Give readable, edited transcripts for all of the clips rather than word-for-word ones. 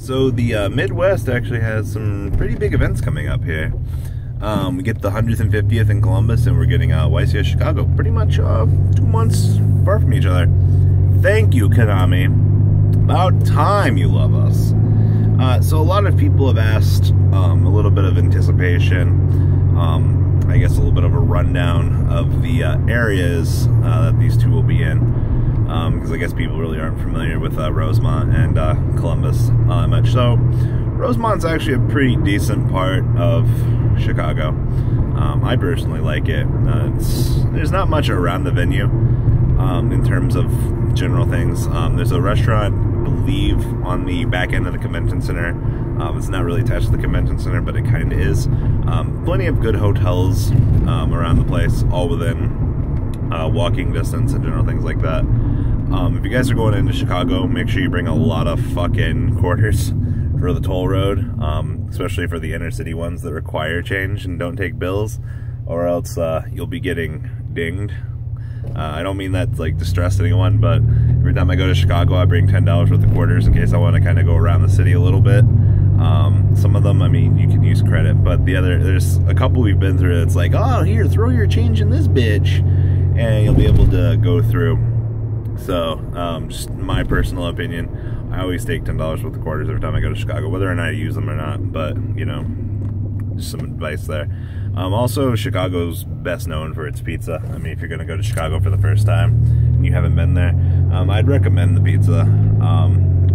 So the Midwest actually has some pretty big events coming up here. We get the 150th in Columbus, and we're getting YCS Chicago pretty much 2 months apart from each other. Thank you, Konami. About time you love us. So a lot of people have asked a little bit of anticipation, I guess a little bit of a rundown of the areas that these two will be in. Because I guess people really aren't familiar with Rosemont and Columbus that much. So Rosemont's actually a pretty decent part of Chicago. I personally like it. There's not much around the venue in terms of general things. There's a restaurant, I believe, on the back end of the convention center. It's not really attached to the convention center, but it kind of is. Plenty of good hotels around the place, all within walking distance and general things like that. If you guys are going into Chicago, make sure you bring a lot of fucking quarters for the toll road, especially for the inner city ones that require change and don't take bills, or else you'll be getting dinged. I don't mean that to like distress anyone, but every time I go to Chicago, I bring $10 worth of quarters in case I want to kind of go around the city a little bit. Some of them, I mean, you can use credit, but there's a couple we've been through. It's like, oh, here, throw your change in this bitch, and you'll be able to go through. So, just my personal opinion, I always take $10 worth of quarters every time I go to Chicago, whether or not I use them or not, but, you know, just some advice there. Also, Chicago's best known for its pizza. I mean, if you're going to go to Chicago for the first time and you haven't been there, I'd recommend the pizza.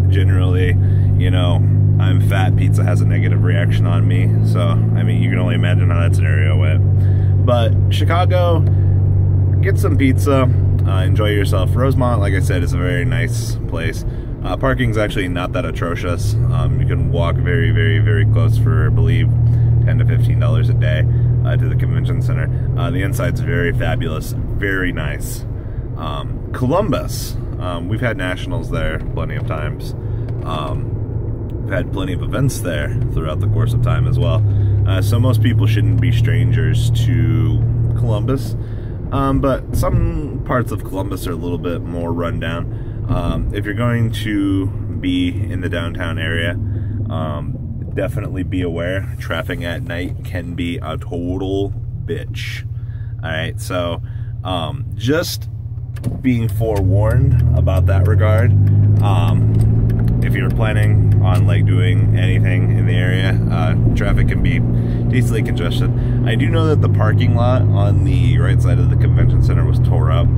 Generally, you know, I'm fat, pizza has a negative reaction on me, so, I mean, you can only imagine how that scenario went. But Chicago, get some pizza. Enjoy yourself. Rosemont, like I said, is a very nice place. Parking's actually not that atrocious. You can walk very, very, very close for, I believe, $10 to $15 a day to the convention center. The inside's very fabulous, very nice. Columbus, we've had nationals there plenty of times. We've had plenty of events there throughout the course of time as well. So most people shouldn't be strangers to Columbus. But some parts of Columbus are a little bit more rundown. If you're going to be in the downtown area, definitely be aware. Traffic at night can be a total bitch. Alright, so just being forewarned about that regard. If you're planning on like doing anything in the area, traffic can be decently congested. I do know that the parking lot on the right side of the convention center was tore up,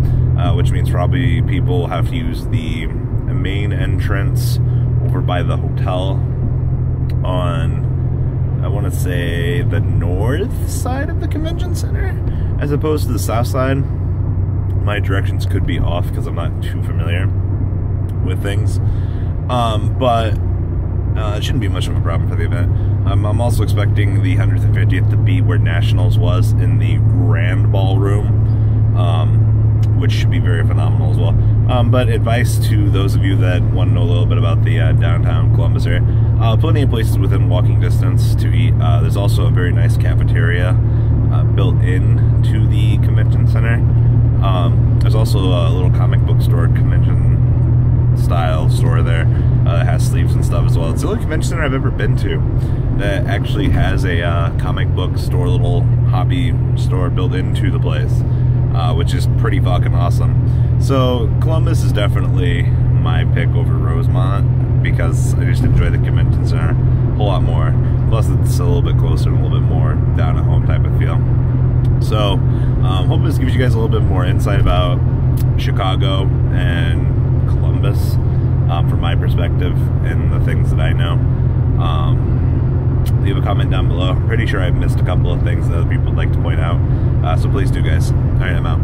which means probably people will have to use the main entrance over by the hotel on, I want to say, the north side of the convention center, as opposed to the south side. My directions could be off because I'm not too familiar with things. But it shouldn't be much of a problem for the event. I'm also expecting the 150th to be where Nationals was, in the Grand Ballroom, which should be very phenomenal as well. But advice to those of you that want to know a little bit about the downtown Columbus area, plenty of places within walking distance to eat. There's also a very nice cafeteria built in to the convention center. There's also a little comic book store, convention style store there, that has sleeves and stuff as well. It's the only convention center I've ever been to that actually has a comic book store, little hobby store built into the place, which is pretty fucking awesome. So Columbus is definitely my pick over Rosemont because I just enjoy the convention center a whole lot more. Plus it's a little bit closer and a little bit more down at home type of feel. So hope this gives you guys a little bit more insight about Chicago and Columbus from my perspective and the things that I know. Leave a comment down below. I'm pretty sure I've missed a couple of things that other people would like to point out. So please do, guys. Alright, I'm out.